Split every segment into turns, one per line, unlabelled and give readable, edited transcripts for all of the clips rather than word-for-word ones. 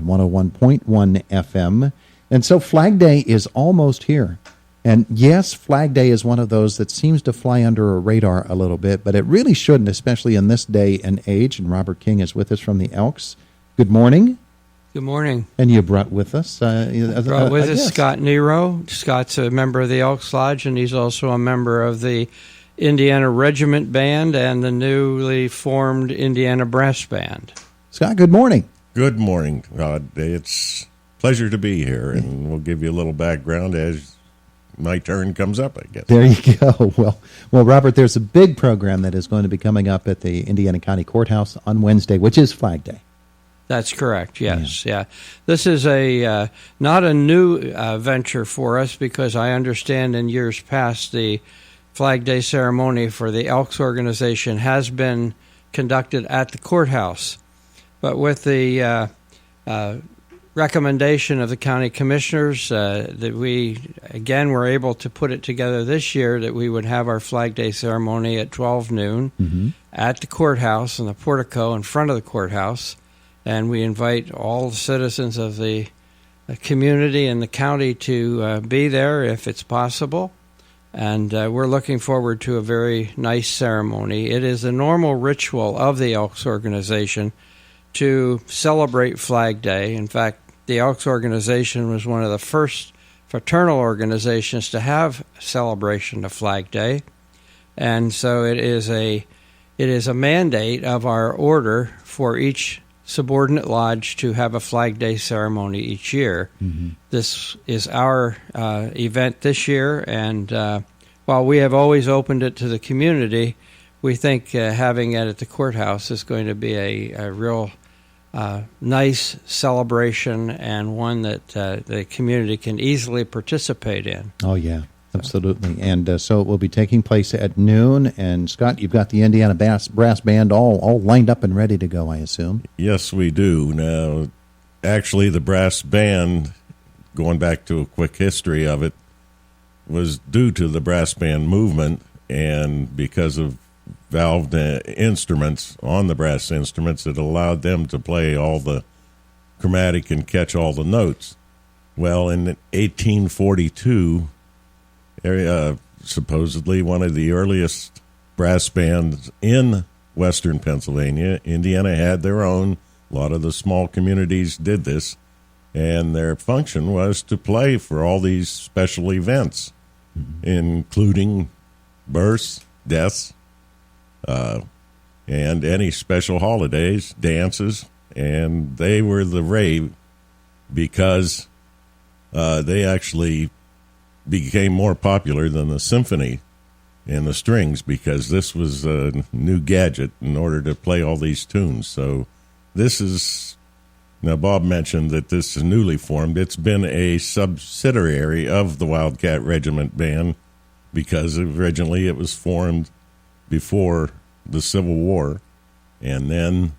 101.1 FM. And so Flag Day is almost here. And yes, Flag Day is one of those that seems to fly under a radar a little bit, but it really shouldn't, especially in this day and age. And Robert King is with us from the Elks. Good morning.
Good morning.
And you brought with us...
brought with us Scott Nero. Scott's a member of the Elks Lodge, and he's also a member of the Indiana Regiment Band and the newly formed Indiana Brass Band.
Scott, good morning.
Good morning, Todd. It's a pleasure to be here, and we'll give you a little background as my turn comes up, I guess.
There you go. Well, Robert, there's a big program that is going to be coming up at the Indiana County Courthouse on Wednesday, which is Flag Day.
That's correct, yes. Yeah. This is a not a new venture for us, because I understand in years past the Flag Day ceremony for the Elks organization has been conducted at the courthouse. But with the recommendation of the county commissioners that we, again, were able to put it together this year, that we would have our Flag Day ceremony at 12 noon at the courthouse in the portico in front of the courthouse. And we invite all the citizens of the community and the county to be there if it's possible. And we're looking forward to a very nice ceremony. It is a normal ritual of the Elks organization to celebrate Flag Day. In fact, the Elks organization was one of the first fraternal organizations to have a celebration of Flag Day. And so it is a mandate of our order for each subordinate lodge to have a Flag Day ceremony each year. This is our event this year, and while we have always opened it to the community, we think having it at the courthouse is going to be a real nice celebration, and one that the community can easily participate in.
Oh, yeah. Absolutely. And so it will be taking place at noon. And, Scott, you've got the Indiana Brass Band all lined up and ready to go, I assume.
Yes, we do. Now, actually, the brass band, going back to a quick history of it, was due to the brass band movement, and because of valved instruments on the brass instruments, it allowed them to play all the chromatic and catch all the notes. Well, in 1842... supposedly one of the earliest brass bands in western Pennsylvania. Indiana had their own. A lot of the small communities did this, and their function was to play for all these special events, including births, deaths, and any special holidays, dances. And they were the rave because they actually became more popular than the symphony and the strings, because this was a new gadget in order to play all these tunes. So this is, now Bob mentioned that this is newly formed. It's been a subsidiary of the Wildcat Regiment Band, because originally it was formed before the Civil War. And then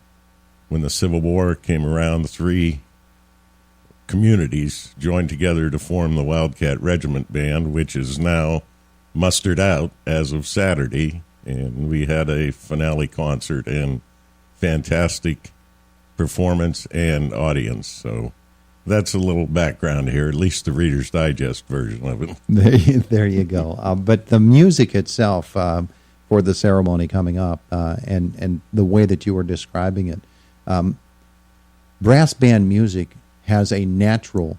when the Civil War came around, the three communities joined together to form the Wildcat Regiment Band, which is now mustered out as of Saturday. And we had a finale concert and fantastic performance and audience. So that's a little background here, at least the Reader's Digest version of it.
There you go. But the music itself for the ceremony coming up and the way that you were describing it, brass band music has a natural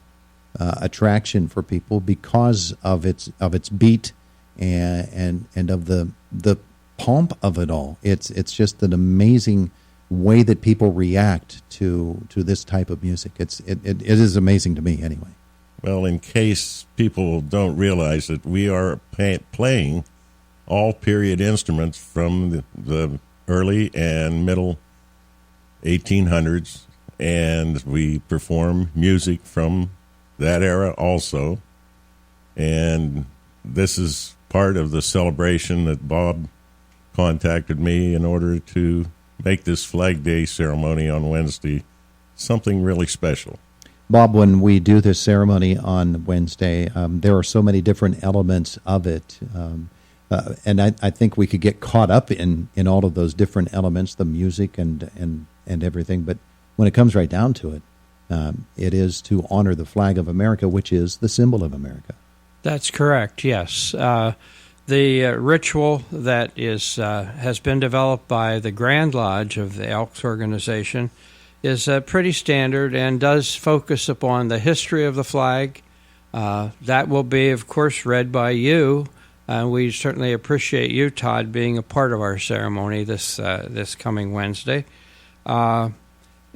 attraction for people because of its beat and of the pomp of it all. It's just an amazing way that people react to this type of music. It is amazing to me anyway.
Well, in case people don't realize it, we are playing all period instruments from the early and middle 1800s. And we perform music from that era also. And this is part of the celebration that Bob contacted me in order to make this Flag Day ceremony on Wednesday something really special.
Bob, when we do this ceremony on Wednesday, there are so many different elements of it. And I think we could get caught up in all of those different elements, the music and everything. But when it comes right down to it, It is to honor the flag of America, which is the symbol of America.
That's correct, yes. The ritual that has been developed by the Grand Lodge of the Elks organization is pretty standard and does focus upon the history of the flag. That will be, of course, read by you. We certainly appreciate you, Todd, being a part of our ceremony this coming Wednesday.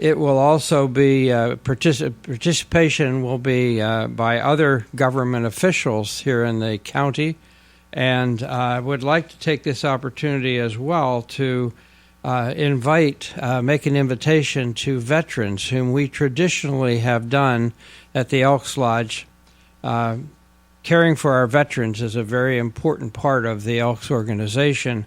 It will also be participation will be by other government officials here in the county, and I would like to take this opportunity as well to make an invitation to veterans whom we traditionally have done at the Elks Lodge. Caring for our veterans is a very important part of the Elks organization,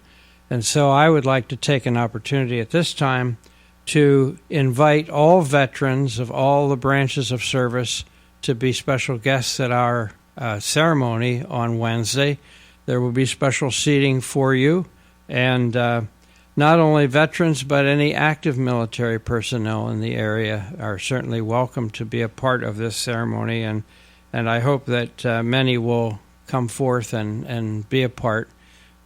and so I would like to take an opportunity at this time to invite all veterans of all the branches of service to be special guests at our ceremony on Wednesday. There will be special seating for you, and not only veterans, but any active military personnel in the area are certainly welcome to be a part of this ceremony, and I hope that many will come forth and be a part.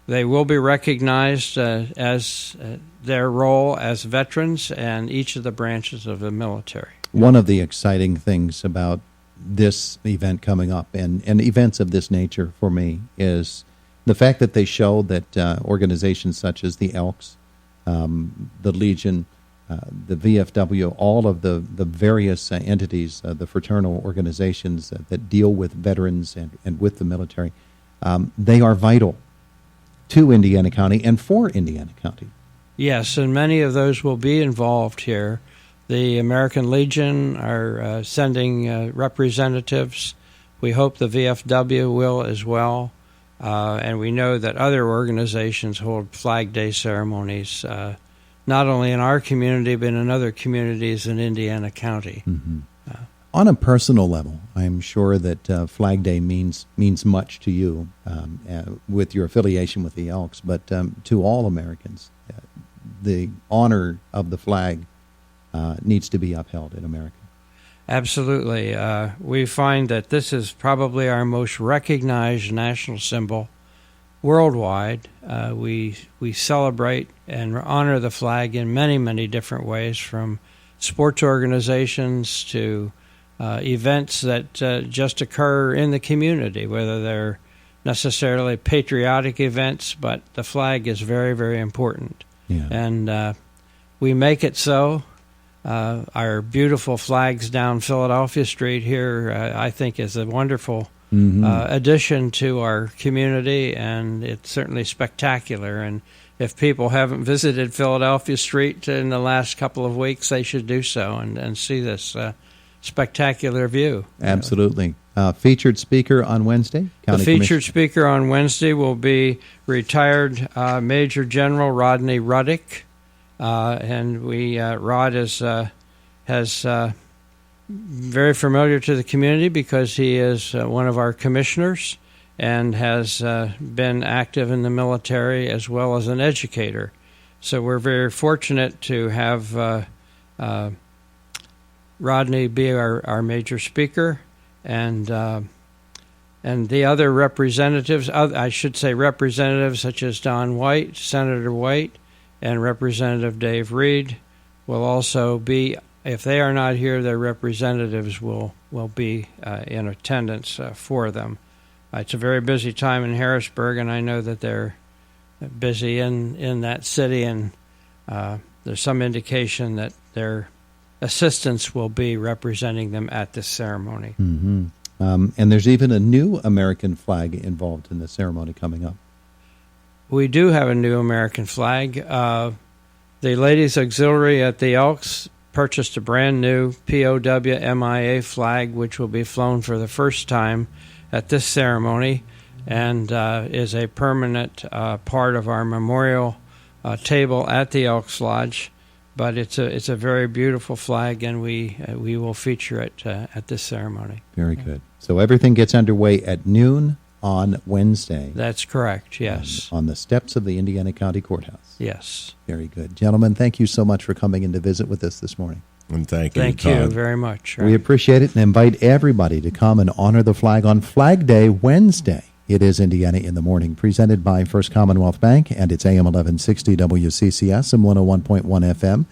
They will be recognized as their role as veterans and each of the branches of the military.
One of the exciting things about this event coming up and events of this nature for me is the fact that they show that organizations such as the Elks, the Legion, the VFW, all of the various entities, the fraternal organizations that deal with veterans and with the military, they are vital to Indiana County and for Indiana County.
Yes, and many of those will be involved here. The American Legion are sending representatives. We hope the VFW will as well. And we know that other organizations hold Flag Day ceremonies, not only in our community, but in other communities in Indiana County.
Mm-hmm. On a personal level, I'm sure that Flag Day means much to you with your affiliation with the Elks, but to all Americans, the honor of the flag needs to be upheld in America.
Absolutely. We find that this is probably our most recognized national symbol worldwide. We celebrate and honor the flag in many, many different ways, from sports organizations to events that just occur in the community, whether they're necessarily patriotic events, but the flag is very, very important.
Yeah.
And we make it so. Our beautiful flags down Philadelphia Street here, I think, is a wonderful addition to our community, and it's certainly spectacular. And if people haven't visited Philadelphia Street in the last couple of weeks, they should do so and see this spectacular view.
Absolutely. Featured speaker on Wednesday?
The featured speaker on Wednesday will be retired Major General Rodney Ruddick. And Rod has very familiar to the community because he is one of our commissioners and has been active in the military as well as an educator. So we're very fortunate to have Rodney be our major speaker, and the other representatives, I should say representatives such as Don White, Senator White, and Representative Dave Reed will also be, if they are not here, their representatives will be in attendance for them. It's a very busy time in Harrisburg, and I know that they're busy in that city, and there's some indication that their assistants will be representing them at this ceremony.
Mm-hmm. And there's even a new American flag involved in the ceremony coming up.
We do have a new American flag. The Ladies Auxiliary at the Elks purchased a brand new POW-MIA flag, which will be flown for the first time at this ceremony, and is a permanent part of our memorial table at the Elks Lodge. But it's a very beautiful flag, and we will feature it at this ceremony.
Very good. So everything gets underway at noon on Wednesday.
That's correct, yes.
On the steps of the Indiana County Courthouse.
Yes.
Very good. Gentlemen, thank you so much for coming in to visit with us this morning.
And thank you,
Thank
Todd.
you very much.
We appreciate it and invite everybody to come and honor the flag on Flag Day Wednesday. It is Indiana in the Morning, presented by First Commonwealth Bank, and it's AM 1160 WCCS and 101.1 FM.